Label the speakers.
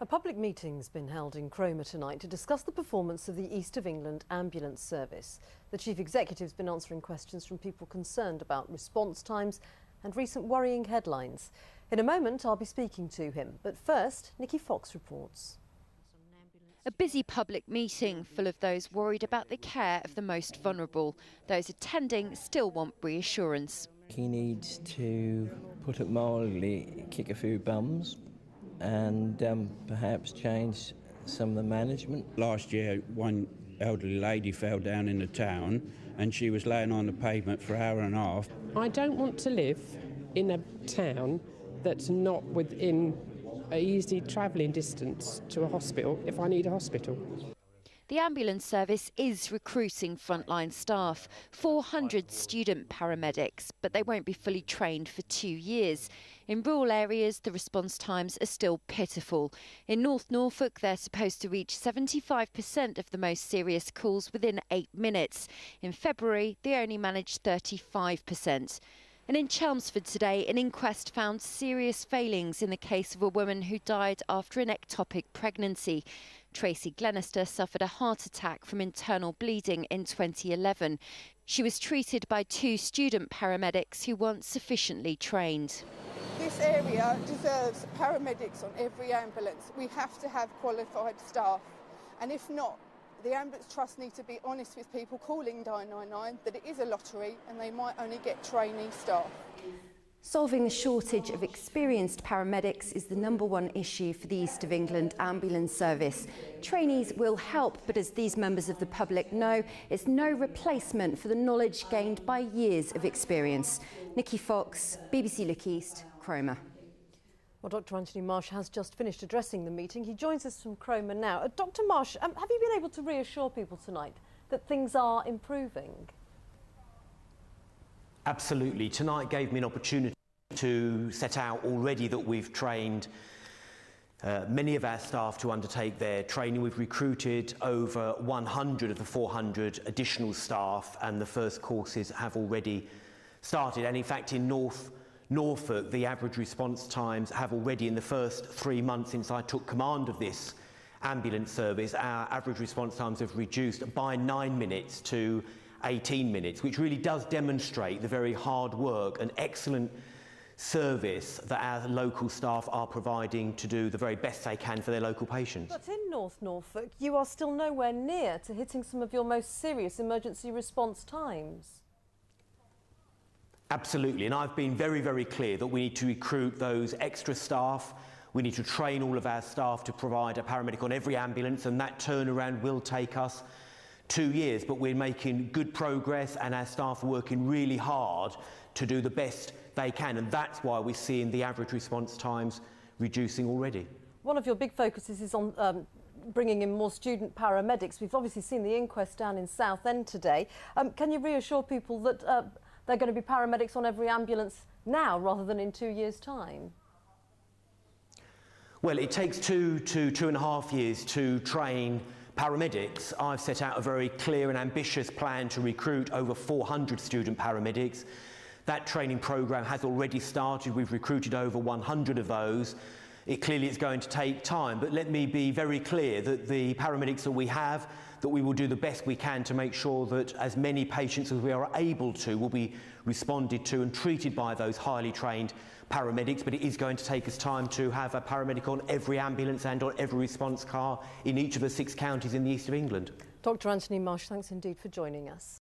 Speaker 1: A public meeting's been held in Cromer tonight to discuss the performance of the East of England ambulance service. The Chief Executive's been answering questions from people concerned about response times and recent worrying headlines. In a moment, I'll be speaking to him. But first, Nikki Fox reports.
Speaker 2: A busy public meeting full of those worried about the care of the most vulnerable. Those attending still want reassurance.
Speaker 3: He needs to, put it mildly, kick a few bums and perhaps change some of the management.
Speaker 4: Last year, one elderly lady fell down in the town and she was laying on the pavement for an hour and a half.
Speaker 5: I don't want to live in a town that's not within an easy travelling distance to a hospital if I need a hospital.
Speaker 2: The ambulance service is recruiting frontline staff, 400 student paramedics, but they won't be fully trained for 2 years. In rural areas, the response times are still pitiful. In North Norfolk, they're supposed to reach 75% of the most serious calls within 8 minutes. In February, they only managed 35%. And in Chelmsford today, an inquest found serious failings in the case of a woman who died after an ectopic pregnancy. Tracy Glenister suffered a heart attack from internal bleeding in 2011. She was treated by 2 student paramedics who weren't sufficiently trained.
Speaker 6: This area deserves paramedics on every ambulance. We have to have qualified staff, and if not, the Ambulance Trust need to be honest with people calling 999 that it is a lottery and they might only get trainee staff.
Speaker 7: Solving the shortage of experienced paramedics is the #1 issue for the East of England ambulance service. Trainees will help, but as these members of the public know, it's no replacement for the knowledge gained by years of experience. Nikki Fox, BBC Look East, Cromer.
Speaker 1: Well, Dr. Anthony Marsh has just finished addressing the meeting. He joins us from Cromer now. Dr. Marsh, have you been able to reassure people tonight that things are improving?
Speaker 8: Absolutely. Tonight gave me an opportunity to set out already that we've trained many of our staff to undertake their training. We've recruited over 100 of the 400 additional staff, and the first courses have already started. And in fact, in Norfolk, the average response times have already, in the first 3 months since I took command of this ambulance service, our average response times have reduced by 9 minutes to 18 minutes, which really does demonstrate the very hard work and excellent service that our local staff are providing to do the very best they can for their local patients.
Speaker 1: But in North Norfolk, you are still nowhere near to hitting some of your most serious emergency response times.
Speaker 8: Absolutely, and I've been very, very clear that we need to recruit those extra staff. We need to train all of our staff to provide a paramedic on every ambulance, and that turnaround will take us 2 years, but we're making good progress and our staff are working really hard to do the best they can, and that's why we're seeing the average response times reducing already. One
Speaker 1: of your big focuses is on bringing in more student paramedics. We've obviously seen the inquest down in Southend today. Can you reassure people that they're going to be paramedics on every ambulance now rather than in 2 years' time?
Speaker 8: Well, it takes 2 to 2.5 years to train paramedics. I've set out a very clear and ambitious plan to recruit over 400 student paramedics. That training programme has already started. We've recruited over 100 of those. It clearly is going to take time, but let me be very clear that the paramedics that we have, that we will do the best we can to make sure that as many patients as we are able to will be responded to and treated by those highly trained paramedics, but it is going to take us time to have a paramedic on every ambulance and on every response car in each of the 6 counties in the East of England.
Speaker 1: Dr. Anthony Marsh, thanks indeed for joining us.